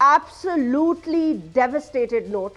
absolutely devastated note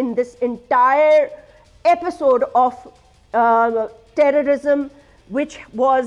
in this entire episode of terrorism which was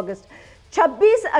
August। 26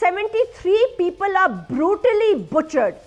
73 people are brutally butchered।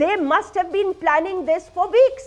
they must have been planning this for weeks।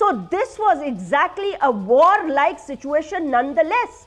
So this was exactly a war-like situation nonetheless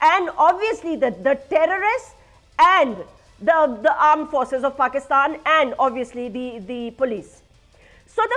and obviously the terrorists and the armed forces of Pakistan and obviously the police। So the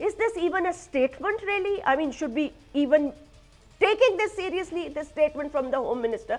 Is this even a statement really? I mean, should we even taking this seriously, this statement from the Home Minister?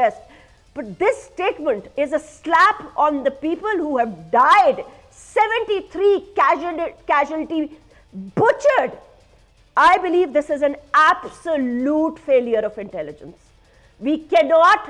best, but this statement is a slap on the people who have died, 73 casualty butchered। I believe this is an absolute failure of intelligence। We cannot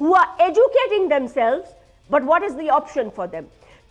who are educating themselves, but what is the option for them?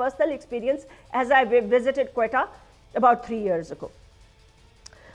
personal experience as I visited Quetta about 3 years ago।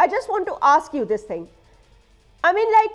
I just want to ask you this thing। I mean like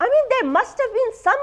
I mean there must have been some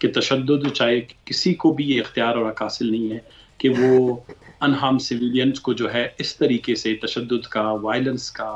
کہ تشدد چاہے کسی کو بھی یہ اختیار اور حق حاصل نہیں ہے کہ وہ انہم سویلینز کو جو ہے اس طریقے سے تشدد کا، وائلنس کا،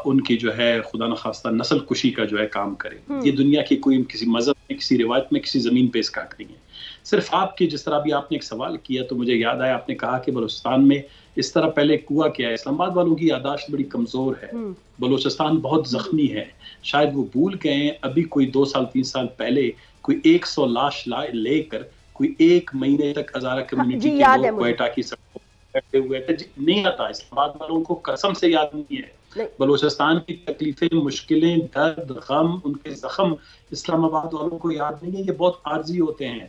ان کی جو ہے خدا نخواستہ نسل کشی کا جو ہے کام کرے. یہ دنیا کی کوئی کسی مذہب میں، کسی روایت میں، کسی زمین پہ اس کا حق نہیں ہے. صرف آپ کی جس طرح بھی آپ نے ایک سوال کیا تو مجھے یاد آیا، آپ نے کہا کہ بلوچستان میں اس طرح پہلے ہوا کیا ہے. اسلام آباد والوں کی یادداشت بڑی کمزور ہے، بلوچستان بہت زخمی ہے. شاید وہ بھول گئے ہیں ابھی کوئی 2 سال 3 سال پہلے کوئی 100 لاش لے کر کوئی 1 مہینے تک ہزارہ کمیونٹی کے لوگ کوئٹہ کی سڑکوں پر بیٹھے ہوئے تھے. نہیں آتا، اسلام آباد والوں کو قسم سے یاد نہیں ہے. بلوچستان کی تکلیفیں، مشکلیں، درد، غم، ان کے زخم اسلام آباد والوں کو یاد نہیں ہے. یہ بہت عارضی ہوتے ہیں.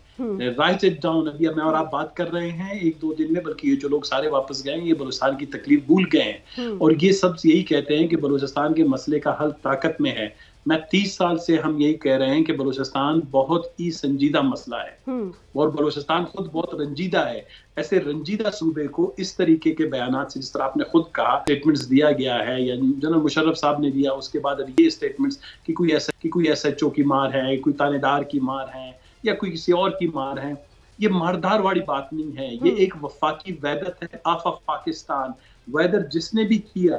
Right it down. ابھی میں اور آپ بات کر رہے ہیں 1-2 دن میں، بلکہ یہ جو لوگ سارے واپس گئے ہیں یہ بلوچستان کی تکلیف بھول گئے ہیں، اور یہ سب یہی کہتے ہیں کہ بلوچستان کے مسئلے کا حل طاقت میں ہے. میں 30 سال سے ہم یہی کہہ رہے ہیں کہ بلوچستان بہت ہی سنجیدہ مسئلہ ہے، اور بلوچستان خود بہت رنجیدہ ہے. ایسے رنجیدہ صوبے کو اس طریقے کے بیانات سے، جس طرح آپ نے خود کہا اسٹیٹمنٹس دیا گیا ہے یا جنرل مشرف صاحب نے دیا، اس کے بعد اب یہ اسٹیٹمنٹس کہ کوئی ایس ایچ او کی مار ہے، کوئی تانے دار کی مار ہے، یا کوئی کسی اور کی مار ہے، یہ ماردار والی بات نہیں ہے. یہ ایک وفاقی وحدت ہے آف پاکستان. ویدر جس نے بھی کیا،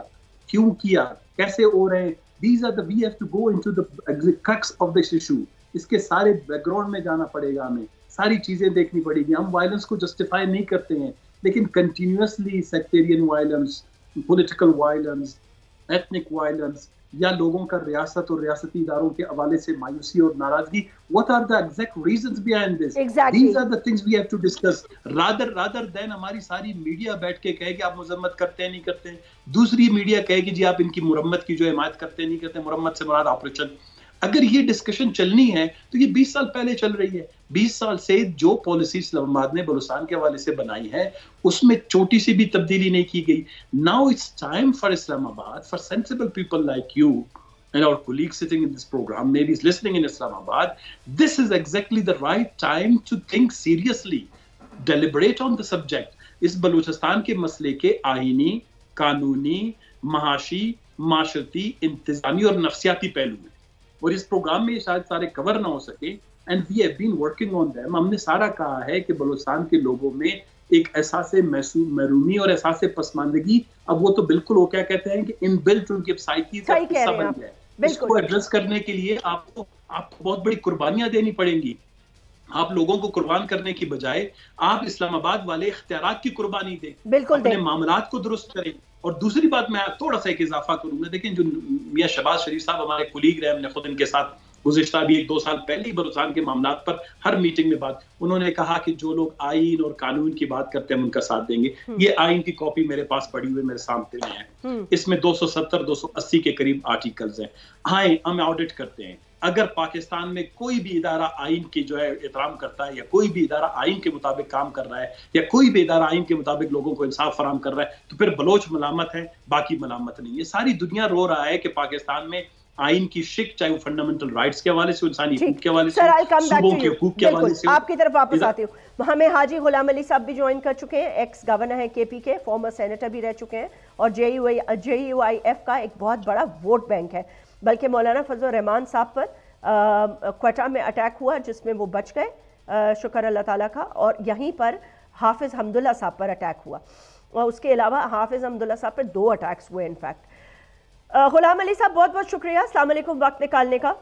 کیوں کیا، کیسے ہو رہے ہیں، we have to go into the crux of this issue. اس کے سارے بیک گراؤنڈ میں جانا پڑے گا، ہمیں ساری چیزیں دیکھنی پڑے گی. ہم وائلنس کو جسٹیفائی نہیں کرتے ہیں، لیکن continuously sectarian violence, political violence, ethnic violence, یا لوگوں کا ریاست اور ریاستی اداروں کے حوالے سے مایوسی اور ناراضگی. What are the exact reasons behind this? Exactly. These are the things we have to discuss. Rather than ہماری ساری میڈیا بیٹھ کے کہے کہ آپ مذمت کرتے ہیں نہیں کرتے ہیں، دوسری میڈیا کہے کہ جی آپ ان کی مرمت کی جو حمایت کرتے ہیں نہیں کرتے ہیں. مرمت سے مراد آپریشن. اگر یہ ڈسکشن چلنی ہے تو یہ 20 سال پہلے چل رہی ہے. 20 سال سے جو پالیسی اسلام آباد نے بلوچستان کے حوالے سے بنائی ہے اس میں چھوٹی سی بھی تبدیلی نہیں کی گئی. Now it's time for Islam Abad, for sensible people like you and our colleagues sitting in this program, maybe is listening in Islamabad, this is exactly the right time to think seriously, deliberate on the subject. اس بلوچستان کے مسئلے کے آئینی، قانونی، معاشی، معاشرتی، انتظامی اور نفسیاتی پہلو ہیں، اور اس پروگرام میں شاید سارے کور نہ ہو سکے. and we have been working on them. ہم نے سارا کہا ہے کہ بلوچستان کے لوگوں میں ایک احساس محرومی اور احساس پسماندگی، اب وہ تو بالکل وہ کیا کہتے ہیں کہ ان بلٹ ان کی سائیکی کا حصہ بن گیا ہے. اس کو ایڈریس کرنے کے لیے آپ کو بہت بڑی قربانیاں دینی پڑیں گی. آپ لوگوں کو قربان کرنے کی بجائے آپ اسلام آباد والے اختیارات کی قربانی دیں، اپنے معاملات کو درست کریں. اور دوسری بات میں تھوڑا سا ایک اضافہ کروں گا. دیکھیں جو میاں شہباز شریف صاحب ہمارے کولیگ رہے، ہم نے خود ان کے ساتھ گزشتہ بھی 1-2 سال پہلے ہی بلوچستان کے معاملات پر ہر میٹنگ میں بات، انہوں نے کہا کہ جو لوگ آئین اور قانون کی بات کرتے ہیں ہم ان کا ساتھ دیں گے. یہ آئین کی کاپی میرے پاس پڑی ہوئی میرے سامنے میں ہے، اس میں 270-280 کے قریب آرٹیکلز ہیں. آئیں ہم آڈٹ کرتے ہیں. اگر پاکستان میں کوئی بھی ادارہ آئین کی جو ہے احترام کرتا ہے، یا کوئی بھی ادارہ آئین کے مطابق کام کر رہا ہے، یا کوئی بھی ادارہ آئین کے مطابق لوگوں کو انصاف فراہم کر رہا ہے، تو پھر بلوچ ملامت ہے، باقی ملامت نہیں. یہ ساری دنیا رو رہا ہے کہ پاکستان میں آئین کی شک، چاہے وہ فنڈامنٹل رائٹس کے حوالے سے، انسانی حقوق کے حوالے سے، صوبوں کے حقوق کے حوالے سے. آپ کی طرف واپس آتی ہوں. ہمیں حاجی غلام علی صاحب بھی جوائن کر چکے ہیں، ایکس گورنر ہیں کے پی کے، فارمر سینیٹر بھی رہ چکے ہیں، اور جے یو آئی ایف کا ایک بہت بڑا ووٹ بینک ہے. بلکہ مولانا فضل الرحمان صاحب پر کوئٹہ میں اٹیک ہوا جس میں وہ بچ گئے، شکر اللہ تعالیٰ کا. اور یہیں پر حافظ حمداللہ صاحب پر اٹیک ہوا، اور اس کے علاوہ حافظ حمداللہ صاحب پر 2 اٹیکس ہوئے. انفیکٹ غلام علی صاحب بہت بہت شکریہ السلام علیکم وقت نکالنے کا.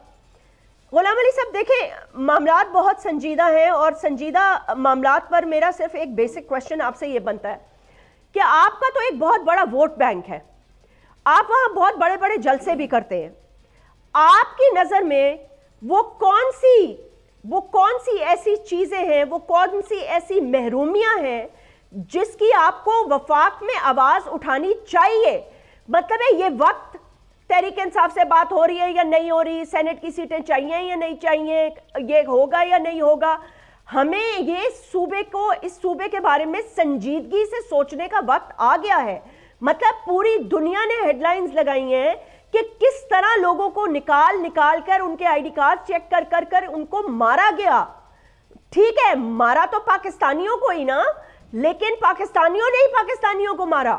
غلام علی صاحب دیکھیں معاملات بہت سنجیدہ ہیں، اور سنجیدہ معاملات پر میرا صرف ایک بیسک کوشچن آپ سے یہ بنتا ہے کہ آپ کا تو ایک بہت بڑا ووٹ بینک ہے، آپ وہاں بہت بڑے بڑے جلسے بھی کرتے ہیں. آپ کی نظر میں وہ کون سی ایسی چیزیں ہیں، وہ کون سی ایسی محرومیاں ہیں جس کی آپ کو وفاق میں آواز اٹھانی چاہیے؟ مطلب ہے یہ وقت تحریک انصاف سے بات ہو رہی ہے یا نہیں ہو رہی، سینٹ کی سیٹیں چاہیے یا نہیں چاہیے، یہ ہوگا یا نہیں ہوگا، ہمیں یہ اس صوبے کے بارے میں سنجیدگی سے سوچنے کا وقت آ گیا ہے. مطلب پوری دنیا نے ہیڈ لائنز لگائی ہیں کہ کس طرح لوگوں کو نکال کر ان کے آئی ڈی کارڈ چیک کر ان کو مارا گیا. ٹھیک ہے مارا تو پاکستانیوں کو ہی نا، لیکن پاکستانیوں نے ہی پاکستانیوں کو مارا.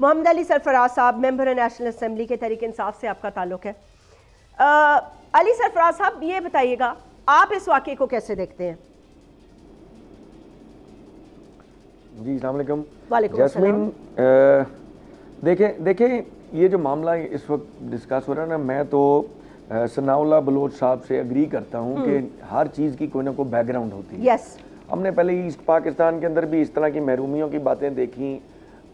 محمد علی سرفراز صاحب ممبر نیشنل اسمبلی کے تحریک انصاف سے آپ کا تعلق ہے. علی سرفراز صاحب یہ بتائیے گا آپ اس واقعے کو کیسے دیکھتے ہیں؟ جی السلام علیکم. وعلیکم السلام. دیکھیں یہ جو معاملہ اس وقت ڈسکس ہو رہا ہے نا, میں تو ثناء اللہ بلوچ صاحب سے اگری کرتا ہوں کہ ہر چیز کی کوئی نہ کوئی بیک گراؤنڈ ہوتی ہے. یس, ہم نے پہلے ایسٹ پاکستان کے اندر بھی اس طرح کی محرومیوں کی باتیں دیکھیں.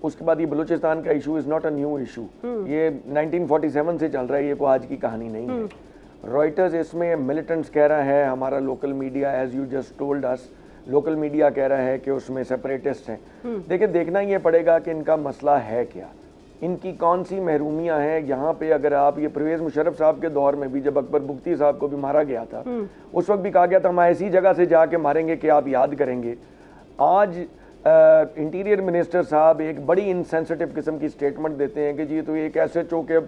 اس کے بعد یہ بلوچستان کا issue is not a new issue, یہ 1947 سے چل رہا ہے, یہ کوئی آج کی کہانی نہیں ہے. رائٹرز اس میں ملیٹنٹس کہہ رہا ہے, ہمارا local media as you just told us, local media کہہ رہا ہے کہ اس میں سیپریٹسٹ ہیں. دیکھیں دیکھنا یہ پڑے گا کہ ان کا مسئلہ ہے کیا, ان کی کون سی محرومیاں ہیں. یہاں پہ اگر آپ یہ پرویز مشرف صاحب کے دور میں بھی جب اکبر بگٹی صاحب کو بھی مارا گیا تھا, اس وقت بھی کہا گیا تھا ہم ایسی جگہ سے جا کے ماریں گے کہ آپ یاد کریں گے. آج انٹیریئر منسٹر صاحب ایک بڑی انسینسٹیو قسم کی سٹیٹمنٹ دیتے ہیں کہ جی تو ایک ایسے چونکہ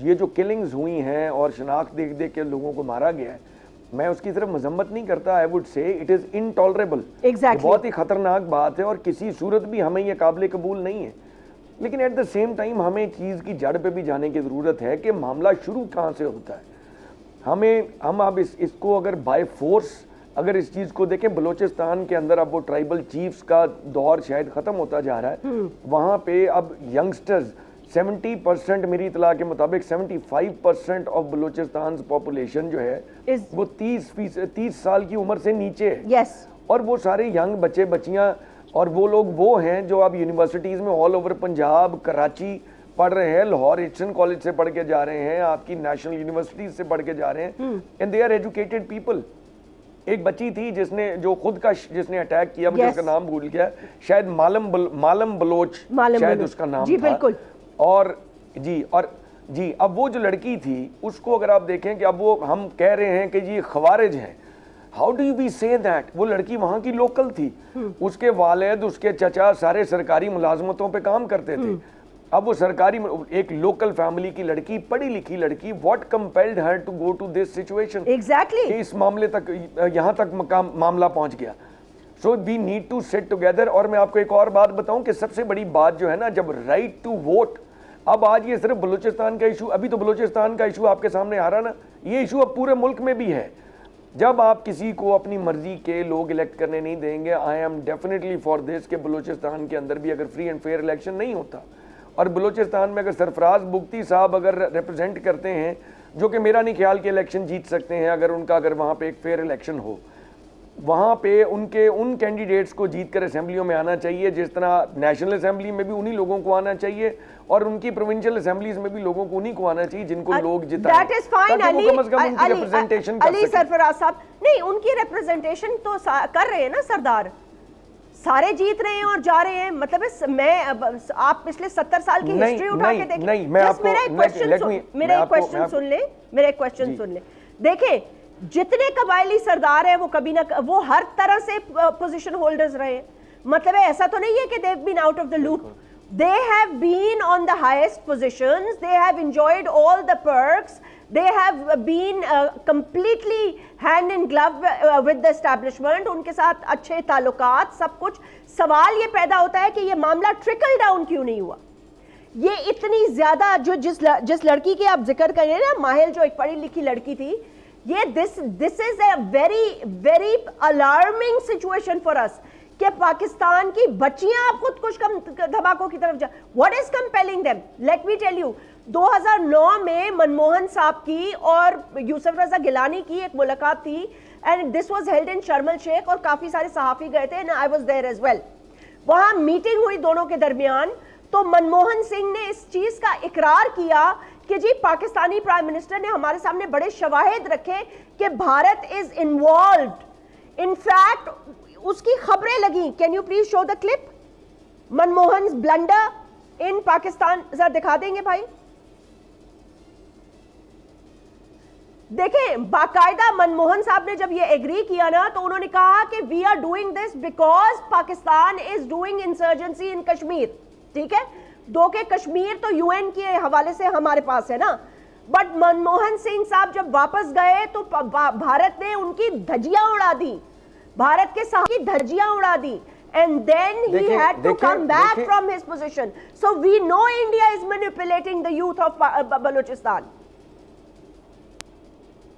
یہ جو کلنگز ہوئی ہیں اور شناخت دیکھ دیکھ کے لوگوں کو مارا گیا ہے, میں اس کی صرف مذمت نہیں کرتا, I would say it is انٹالریبل. بہت ہی خطرناک بات ہے اور کسی صورت بھی ہمیں یہ قابل قبول نہیں ہے. لیکن ایٹ دا سیم ٹائم ہمیں چیز کی جڑ پہ بھی جانے کی ضرورت ہے کہ معاملہ شروع کہاں سے ہوتا ہے. ہم اب اس کو اگر بائی فورس اگر اس چیز کو دیکھیں, بلوچستان کے اندر اب وہ ٹرائبل چیفز کا دور شاید ختم ہوتا جا رہا ہے. وہاں پہ اب ینگسٹرز 70% میری اطلاع کے مطابق 75% آف بلوچستان پاپولیشن جو ہے وہ 30 سال کی عمر سے نیچے ہے. اور وہ سارے ینگ بچے بچیاں اور وہ لوگ وہ ہیں جو اب یونیورسٹیز میں آل اوور پنجاب, کراچی پڑھ رہے ہیں, لاہور ایچن کالج سے پڑھ کے جا رہے ہیں, آپ کی نیشنل یونیورسٹیز سے پڑھ کے جا رہے ہیں, and they are educated people. ایک بچی تھی جس نے اٹیک کیا, مجھے اس کا نام بھول گیا, شاید مالم بلوچ شاید اس کا نام جی بالکل. اور اب وہ جو لڑکی تھی اس کو اگر آپ دیکھیں کہ اب وہ ہم کہہ رہے ہیں کہ جی خوارج ہیں, ہاؤ ڈو یو بی سے دیٹ. وہ لڑکی وہاں کی لوکل تھی, اس کے والد اس کے چچا سارے سرکاری ملازمتوں پہ کام کرتے تھے. اب وہ سرکاری ایک لوکل فیملی کی لڑکی, پڑھی لکھی لڑکی, what compelled her to go to this situation, کہ اس معاملے تک یہاں تک معاملہ پہنچ گیا. So we need to sit together. اور میں آپ کو ایک اور بات بتاؤں کہ سب سے بڑی بات جو ہے نا, جب رائٹ ٹو ووٹ, اب آج یہ صرف بلوچستان کا ایشو, ابھی تو بلوچستان کا ایشو آپ کے سامنے آ رہا نا, یہ ایشو اب پورے ملک میں بھی ہے. جب آپ کسی کو اپنی مرضی کے لوگ الیکٹ کرنے نہیں دیں گے, I am definitely for this کہ بلوچستان کے اندر بھی اگر فری اینڈ فیئر الیکشن نہیں ہوتا, اور بلوچستان میں اگر سرفراز بگٹی صاحب اگر ریپرزینٹ کرتے ہیں, جو کہ میرا نہیں خیال کہ الیکشن جیت سکتے ہیں اگر وہاں پہ ایک فیئر الیکشن ہو, وہاں پہ ان کینڈیڈیٹس کو جیت کر اسمبلیوں میں آنا چاہیے, جس طرح نیشنل اسمبلی میں بھی انہی لوگوں کو آنا چاہیے اور ان کی پروونشل اسمبلیز میں بھی لوگوں کو انہی کو آنا چاہیے جن کو لوگ جتائیں, تاکہ وہ کم از کم ان کی ریپرزنٹیشن کر سکیں. علی سرفراز صاحب نہیں, ان کی ریپرزنٹیشن تو کر رہے ہیں نا سردار, سارے جیت رہے ہیں اور جا رہے ہیں. مطلب میں آپ پچھلے 70 سال کی ہسٹری اٹھا کے دیکھیں. میرا ایک کوشچن سن لیں. دیکھیں جتنے قبائلی سردار ہیں وہ کبھی نہ وہ ہر طرح سے پوزیشن ہولڈرز رہے. مطلب ایسا تو نہیں ہے کہ they've been out of the loop. They have been on the highest positions. They have enjoyed all the perks. They have been completely hand in glove with the establishment. ان کے ساتھ اچھے تعلقات, سب کچھ. سوال یہ پیدا ہوتا ہے کہ یہ معاملہ ٹرکل ڈاؤن کیوں نہیں ہوا. یہ اتنی زیادہ جس لڑکی کے آپ ذکر کر رہے ہیں نا, ماہل, جو ایک پڑھی لکھی لڑکی تھی, یہ this is a very alarming situation for us کہ پاکستان کی بچیاں آپ خود کش دھماکوں کی طرف what is compelling them? Let me tell you, 2009 میں منموہن صاحب کی اور یوسف رضا گیلانی کی ایک ملاقات تھی, and this was held in شرم الشیخ, اور کافی سارے صحافی گئے تھے, and I was there as well. وہاں میٹنگ ہوئی دونوں کے درمیان, تو منموہن سنگھ نے اس چیز کا اقرار کیا کہ جی پاکستانی پرائم منسٹر نے ہمارے سامنے بڑے شواہد رکھے کہ Bharat is involved. In fact اس کی خبریں لگیں. Can you please show the clip, Manmohan blunder in Pakistan, ذرا دکھا دیں گے بھائی. دیکھیں باقاعدہ منموہن صاحب نے جب یہ ایگری کیا نا, تو انہوں نے کہا کہ we are doing this because Pakistan is doing insurgency in Kashmir. ٹھیک ہے, دو کہ کشمیر تو یو این کے حوالے سے ہمارے پاس ہے نا, بٹ منموہن سنگھ صاحب جب واپس گئے تو بھارت نے ان کی دھجیاں اڑا دی, بھارت کے صاحب کی دھجیاں اڑا دی. and then he had to come back from his position. So we know India is manipulating the youth of Balochistan.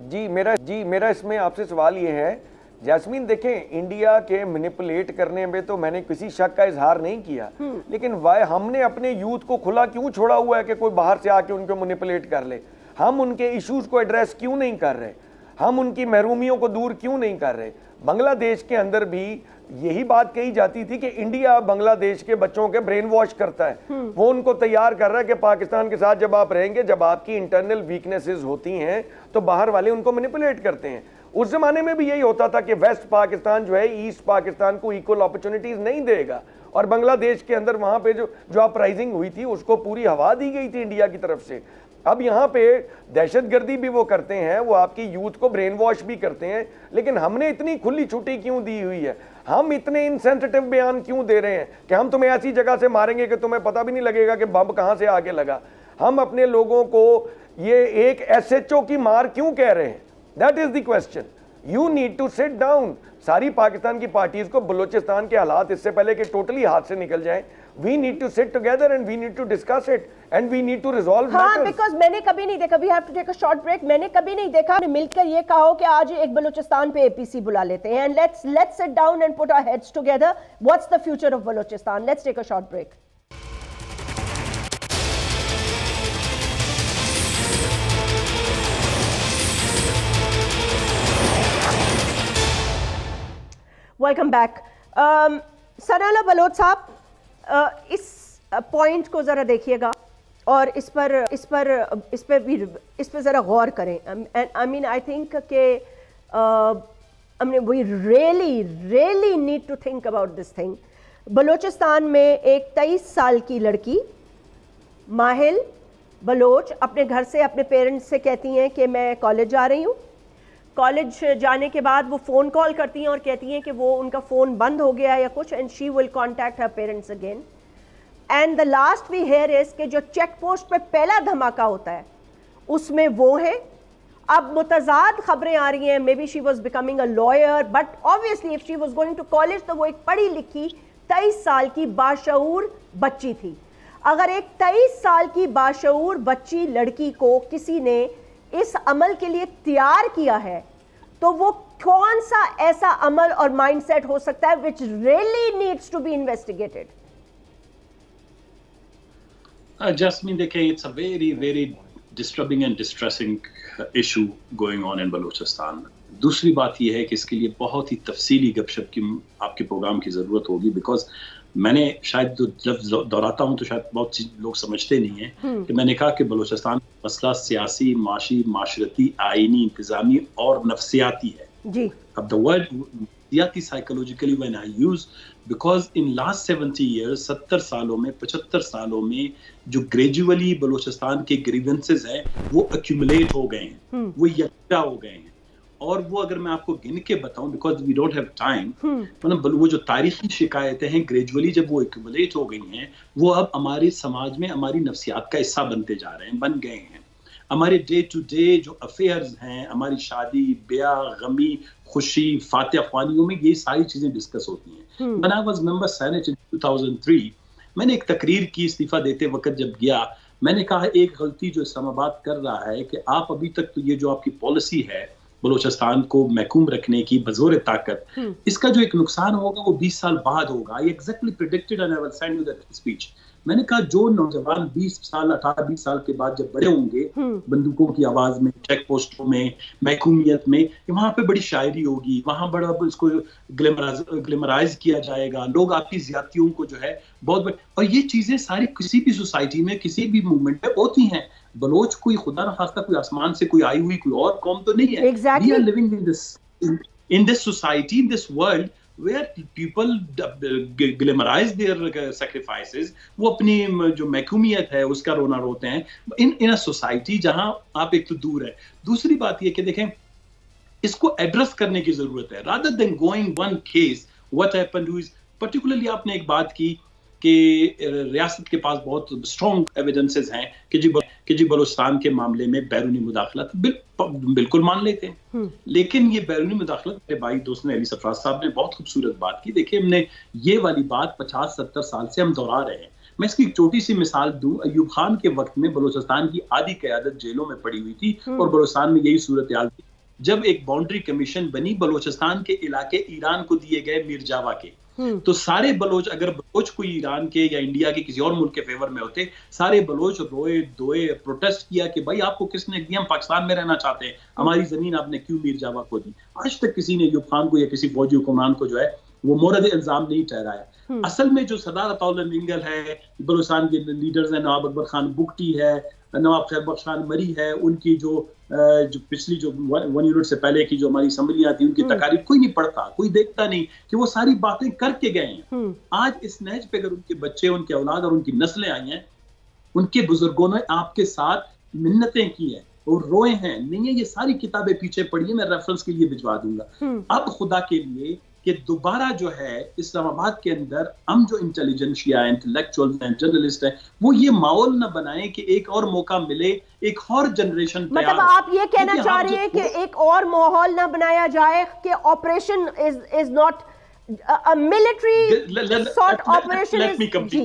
جی میرا اس میں آپ سے سوال یہ ہے جاسمین، دیکھیں انڈیا کے مینیپولیٹ کرنے میں تو میں نے کسی شک کا اظہار نہیں کیا، لیکن ہم نے اپنے یوتھ کو کھلا کیوں چھوڑا ہوا ہے کہ کوئی باہر سے آ کے ان کو مینیپولیٹ کر لے؟ ہم ان کے ایشوز کو ایڈریس کیوں نہیں کر رہے؟ ہم ان کی محرومیوں کو دور کیوں نہیں کر رہے؟ بنگلہ دیش کے اندر بھی یہی بات کہی جاتی تھی کہ انڈیا بنگلہ دیش کے بچوں کے برین واش کرتا ہے، وہ ان کو تیار کر رہا ہے کہ پاکستان کے ساتھ جب آپ رہیں گے، جب آپ کی انٹرنل ویکنیسز ہوتی ہیں تو باہر والے ان کو مینیپولیٹ کرتے ہیں۔ اس زمانے میں بھی یہی ہوتا تھا کہ ویسٹ پاکستان جو ہے ایسٹ پاکستان کو ایکول اپرچونٹیز نہیں دے گا، اور بنگلہ دیش کے اندر وہاں پہ جو اپرائزنگ ہوئی تھی اس کو پوری ہوا دی گئی تھی انڈیا کی طرف سے۔ اب یہاں پہ دہشت گردی بھی وہ کرتے ہیں، وہ آپ کی یوتھ کو برین واش بھی کرتے ہیں، لیکن ہم نے اتنی کھلی چھٹی کیوں دی ہوئی ہے؟ ہم اتنے انسینسٹیو بیان کیوں دے رہے ہیں کہ ہم تمہیں ایسی جگہ سے ماریں گے کہ تمہیں پتہ بھی نہیں لگے گا کہ بم کہاں سے آگے لگا؟ ہم اپنے لوگوں کو یہ ایک ایس ایچ او کی مار کیوں کہہ رہے ہیں؟ That is the question. You need to sit down. ساری پاکستان کی پارٹیز کو بلوچستان کے حالات اس سے پہلے کہ ٹوٹلی ہاتھ سے نکل جائیں, we need to sit together and we need to discuss it and we need to resolve matters. ہاں, because میں نے کبھی نہیں دیکھا, we have to take a short break, میں نے کبھی نہیں دیکھا مل کر یہ کہا ہو کہ آج ایک بلوچستان پہ APC بلا لیتے ہیں, and let's sit down and put our heads together. What's the future of Balochistan? Let's take a short break. Welcome back. Sanaullah Baloch صاحب, اس پوائنٹ کو ذرا دیکھیے گا اور اس پہ ذرا غور کریں. I mean I think کہ we really need to think about this thing. Balochistan میں ایک 23 سال کی لڑکی ماہل بلوچ اپنے گھر سے اپنے پیرنٹس سے کہتی ہیں کہ میں کالج جا رہی ہوں. کالج جانے کے بعد وہ فون کال کرتی ہیں اور کہتی ہیں کہ وہ ان کا فون بند ہو گیا یا کچھ, and she will contact her parents again. And the last we hear is کہ جو چیک پوسٹ پہ پہلا دھماکہ ہوتا ہے اس میں وہ ہے. اب متضاد خبریں آ رہی ہیں, maybe she was becoming a lawyer, but obviously if she was going to college تو وہ ایک پڑھی لکھی 23 سال کی باشعور بچی تھی. اگر ایک 23 سال کی باشعور بچی لڑکی کو کسی نے اس عمل کے لیے تیار کیا ہے تو وہ کون سا ایسا عمل اور مائنڈ سیٹ ہو سکتا ہے which really needs to be investigated. Jasmine, دیکھیں, it's a very disturbing and distressing issue going on in Balochistan. دوسری بات یہ ہے کہ اس کے لیے بہت ہی تفصیلی گپ شپ کی آپ کے پروگرام کی ضرورت ہوگی, بیکاز میں نے شاید جو لفظ دہراتا ہوں تو شاید بہت سی لوگ سمجھتے نہیں ہیں کہ میں نے کہا کہ بلوچستان مسئلہ سیاسی, معاشی, معاشرتی, آئینی, انتظامی اور نفسیاتی ہے. جی. اب the word نفسیاتی psychologically when I use, because in last 70 years 70 سالوں میں 75 سالوں میں جو گریجولی بلوچستان کے گریونسز ہیں وہ accumulate ہو گئے ہیں, وہ یکجا ہو گئے ہیں. اور وہ اگر میں آپ کو گن کے بتاؤں, because we don't have time, مطلب وہ جو تاریخی شکایتیں ہیں گریجولی جب وہ ایکومولیٹ ہو گئی ہیں وہ اب ہمارے سماج میں ہماری نفسیات کا حصہ بنتے جا رہے ہیں, بن گئے ہیں. ہمارے ڈے ٹو ڈے جو افیئرز ہیں, ہماری شادی بیاہ, غمی خوشی, فاتح خوانیوں میں یہ ساری چیزیں ڈسکس ہوتی ہیں. When I was member Senate in 2003, میں نے ایک تقریر کی استعفیٰ دیتے وقت جب گیا, میں نے کہا ایک غلطی جو اسلام آباد کر رہا ہے کہ آپ ابھی تک تو یہ جو آپ کی پالیسی ہے بلوچستان کو محکوم رکھنے کی بزور طاقت, اس کا جو ایک نقصان ہوگا وہ 20 سال بعد ہوگا. I exactly predicted and I will send you that speech. میں نے کہا جو نوجوان 20 سال 18-20 سال کے بعد جب بڑے ہوں گے بندوقوں کی آواز میں, چیک پوسٹوں میں, محکومیت میں, وہاں پہ بڑی شاعری ہوگی, وہاں بڑا اس کو گلیمرائز کیا جائے گا, لوگ آپ کی زیادتیوں کو جو ہے بہت بڑے, اور یہ چیزیں ساری کسی بھی سوسائٹی میں کسی بھی موومنٹ میں ہوتی ہیں. بلوچ کوئی خدا نہ خواستہ کوئی آسمان سے کوئی آئی ہوئی کوئی اور قوم تو نہیں ہے. We are living in this society, in this world where people glamorize their sacrifices. وہ اپنی جو محکومیت ہے اس کا رونا روتے ہیں in a society جہاں آپ ایک تو دور ہے. دوسری بات یہ کہ دیکھیں اس کو ایڈریس کرنے کی ضرورت ہے, rather than going one case. What happened is particularly آپ نے ایک بات کی کہ ریاست کے پاس بہت اسٹرانگ ایویڈنسز ہیں کہ جی بلوچستان کے معاملے میں بیرونی مداخلت بالکل مان لیتے ہیں. لیکن یہ بیرونی مداخلت میرے بھائی دوست نے علی سرفراز صاحب نے بہت خوبصورت بات کی. دیکھیں ہم نے یہ والی بات 50-70 سال سے ہم دہرا رہے ہیں. میں اس کی ایک چھوٹی سی مثال دوں. ایوب خان کے وقت میں بلوچستان کی آدھی قیادت جیلوں میں پڑی ہوئی تھی اور بلوچستان میں یہی صورتحال تھی. جب ایک باؤنڈری کمیشن بنی بلوچستان کے علاقے ایران کو دیے گئے میر جاوا کے, تو سارے بلوچ, اگر بلوچ کوئی ایران کے یا انڈیا کے کسی اور ملک کے فیور میں ہوتے, سارے بلوچ روئے دوئے پروٹیسٹ کیا کہ بھائی آپ کو کس نے دیا, ہم پاکستان میں رہنا چاہتے ہیں, ہماری زمین آپ نے کیوں میر جاوا کو دی. آج تک کسی نے ایوب خان کو یا کسی فوجی حکمران کو جو ہے وہ مورد الزام نہیں ٹھہرایا. اصل میں جو سردار عطا اللہ منگل ہے, بلوچستان کے لیڈرز ہیں, نواب اکبر خان بگٹی ہے, نواب خیر بخش خان مری ہے, ان کی جو پچھلی جو 1 یونٹ سے پہلے کی جو ہماری اسمبلیاں تھیں ان کی تقاریر کوئی نہیں پڑھتا, کوئی دیکھتا نہیں کہ وہ ساری باتیں کر کے گئے ہیں. آج اس نہج پہ اگر ان کے بچے, ان کے اولاد اور ان کی نسلیں آئی ہیں, ان کے بزرگوں نے آپ کے ساتھ منتیں کی ہیں اور روئے ہیں, نہیں ہے یہ ساری کتابیں پیچھے پڑھی ہیں, میں ریفرنس کے لیے بھجوا دوں گا. اب خدا کے لیے کہ دوبارہ جو ہے اسلام آباد کے اندر ہم جو انٹیلیجنشیا ہیں, انٹلیکچوئلز ہیں, جرنلسٹ ہیں, وہ یہ ماحول نہ بنائیں کہ ایک اور موقع ملے, ایک اور جنریشن تیار. مطلب آپ یہ کہنا چاہ رہے ہیں کہ ایک اور ماحول نہ بنایا جائے کہ operation is not military sort operation.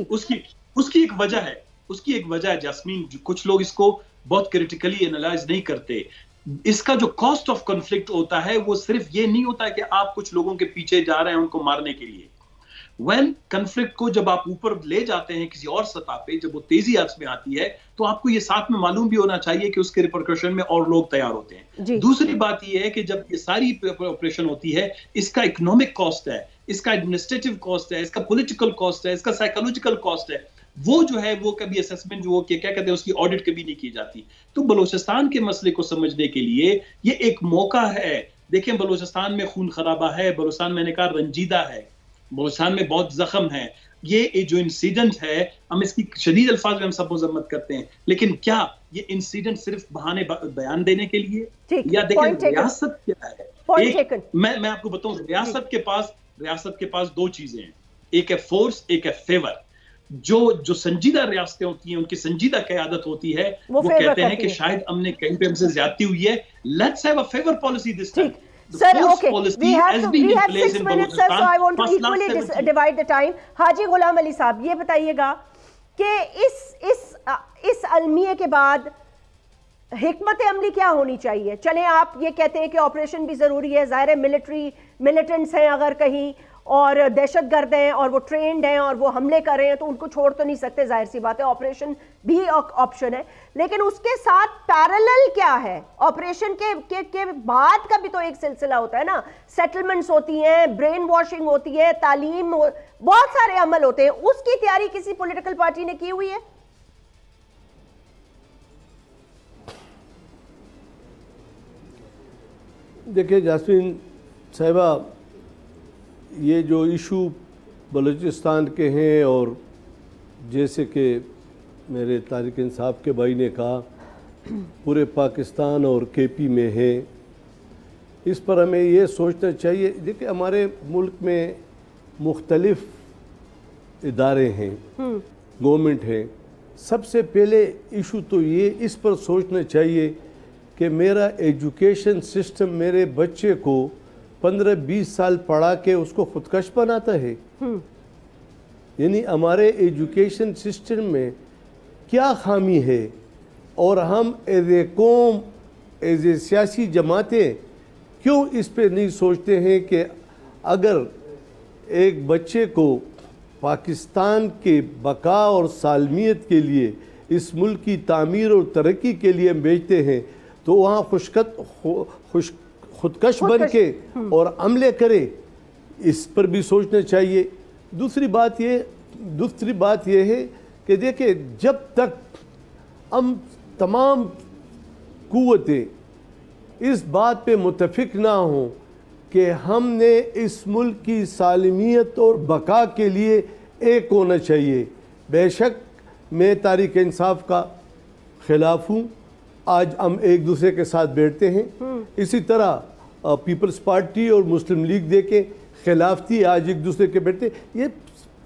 اس کی ایک وجہ ہے, اس کی ایک وجہ ہے جاسمین, کچھ لوگ اس کو بہت کریٹیکلی انالائز نہیں کرتے. اس کا جو کاسٹ آف کنفلکٹ ہوتا ہے وہ صرف یہ نہیں ہوتا کہ آپ کچھ لوگوں کے پیچھے جا رہے ہیں ان کو مارنے کے لیے. وین کنفلکٹ کو جب آپ اوپر لے جاتے ہیں کسی اور سطح پہ, جب وہ تیزی عکس میں آتی ہے, تو آپ کو یہ ساتھ میں معلوم بھی ہونا چاہیے کہ اس کے ریپرکشن میں اور لوگ تیار ہوتے ہیں. دوسری بات یہ ہے کہ جب یہ ساری آپریشن ہوتی ہے, اس کا اکنامک کاسٹ ہے, اس کا ایڈمنسٹریٹو کاسٹ ہے, اس کا پولیٹیکل کاسٹ ہے, اس کا سائیکولوجیکل کاسٹ ہے. وہ جو ہے وہ کبھی اسیسمنٹ جو کیا کہتے ہیں اس کی آڈٹ کبھی نہیں کی جاتی. تو بلوچستان کے مسئلے کو سمجھنے کے لیے یہ ایک موقع ہے. دیکھیں بلوچستان میں خون خرابہ ہے, بلوچستان میں نے کہا رنجیدہ ہے, بلوچستان میں بہت زخم ہے. یہ جو انسیڈنٹ ہے ہم اس کی شدید الفاظ میں ہم سب مذمت کرتے ہیں, لیکن کیا یہ انسیڈنٹ صرف بہانے بیان دینے کے لیے, یا دیکھیں ریاست کیا ہے, میں آپ کو بتاؤں, ریاست کے پاس 2 چیزیں ہیں, ایک ہے فورس, ایک ہے فیور. جو سنجیدہ ریاستیں ہوتی ہیں ان کی سنجیدہ قیادت ہوتی ہے, وہ کہتے ہیں کہ شاید ہم نے کہیں پہ ہم سے زیادتی ہوئی ہے, let's have a fever policy this time. Sir, okay, we have 6 minutes, sir, so I want to equally divide the time. حاجی غلام علی صاحب یہ بتائیے گا کہ اس المیے کے بعد حکمت عملی کیا ہونی چاہیے؟ چلیں آپ یہ کہتے ہیں کہ آپریشن بھی ضروری ہے, ظاہر ہے ملٹنٹس ہیں اگر کہیں اور دہشت گرد ہیں اور وہ ٹرینڈ ہیں اور وہ حملے کر رہے ہیں تو ان کو چھوڑ تو نہیں سکتے, ظاہر سی بات ہے, آپریشن بھی آپشن ہے. لیکن اس کے ساتھ پیرالل کیا ہے, آپریشن کے بعد کا بھی تو ایک سلسلہ ہوتا ہے نا, سیٹلمنٹس ہوتی ہیں, برین واشنگ ہوتی ہے, تعلیم, بہت سارے عمل ہوتے ہیں. اس کی تیاری کسی پولیٹیکل پارٹی نے کی ہوئی ہے؟ دیکھیں جاسمین صاحبہ, یہ جو ایشو بلوچستان کے ہیں اور جیسے کہ میرے تحریک انصاف کے بھائی نے کہا پورے پاکستان اور کے پی میں ہے, اس پر ہمیں یہ سوچنا چاہیے. دیکھیں ہمارے ملک میں مختلف ادارے ہیں, گورنمنٹ ہے. سب سے پہلے ایشو تو یہ اس پر سوچنا چاہیے کہ میرا ایجوکیشن سسٹم میرے بچے کو 15-20 سال پڑھا کے اس کو خودکش بناتا ہے. یعنی ہمارے ایجوکیشن سسٹم میں کیا خامی ہے, اور ہم ایز اے قوم, ایز اے سیاسی جماعتیں کیوں اس پہ نہیں سوچتے ہیں کہ اگر ایک بچے کو پاکستان کے بقا اور سالمیت کے لیے, اس ملک کی تعمیر اور ترقی کے لیے ہم بھیجتے ہیں, تو وہاں خودکش بن کے اور عملے کرے, اس پر بھی سوچنا چاہیے. دوسری بات یہ ہے کہ دیکھیں جب تک ہم تمام قوتیں اس بات پہ متفق نہ ہوں کہ ہم نے اس ملک کی سالمیت اور بقا کے لیے ایک ہونا چاہیے. بے شک میں تحریک انصاف کا خلاف ہوں, آج ہم ایک دوسرے کے ساتھ بیٹھتے ہیں. اسی طرح پیپلز پارٹی اور مسلم لیگ دے کے خلاف تھی, آج ایک دوسرے کے بیٹھتے. یہ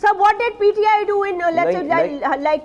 Sir, what did PTI do in like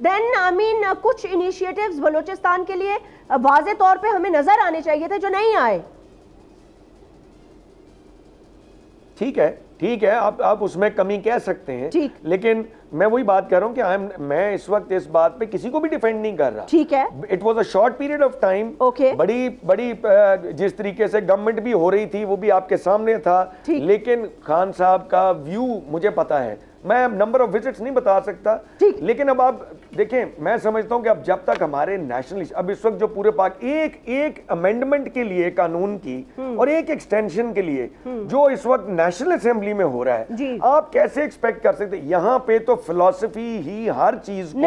then I mean کچھ initiatives بلوچستان کے لیے واضح طور پہ ہمیں نظر آنے چاہیے تھے جو نہیں آئے. ٹھیک ہے آپ اس میں کمی کہہ سکتے ہیں, لیکن میں وہی بات کر رہا ہوں کہ میں اس وقت اس بات پہ کسی کو بھی ڈیفینڈ نہیں کر رہا. ٹھیک ہے, it was a short period of time. بڑی جس طریقے سے گورنمنٹ بھی ہو رہی تھی وہ بھی آپ کے سامنے تھا, لیکن خان صاحب کا ویو مجھے پتا ہے, میں نمبر آف وزٹس نہیں بتا سکتا, لیکن اب آپ دیکھیں میں سمجھتا ہوں کہ اب جب تک ہمارے نیشنل اب اس وقت جو پورے پاک ایک امینڈمنٹ کے لیے قانون کی اور ایک ایکسٹینشن کے لیے جو اس وقت نیشنل اسمبلی میں ہو رہا ہے, آپ کیسے ایکسپیکٹ کر سکتے یہاں پہ تو فلسفی ہی ہر چیز کو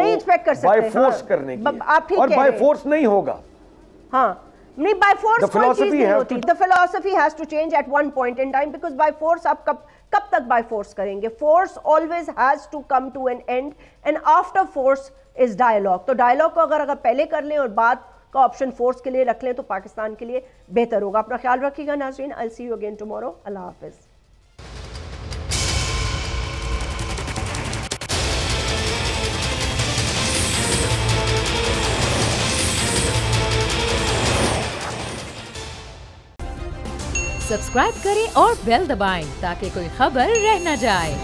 بائی فورس کرنے کی, اور بائی فورس نہیں ہوگا. ہاں نہیں, بائی فورس کوئی چیز نہیں ہوتی. The philosophy has to change at one point in time because by force آپ کب تک بائی فورس کریں گے؟ Force always has to come to an end and after force is dialogue. تو ڈائلاگ کو اگر پہلے کر لیں اور بعد کا آپشن فورس کے لیے رکھ لیں تو پاکستان کے لیے بہتر ہوگا. اپنا خیال رکھیے گا ناظرین. I'll see you again tomorrow. اللہ حافظ. سبسکرائب کریں اور بیل دبائیں تاکہ کوئی خبر رہ نہ جائے.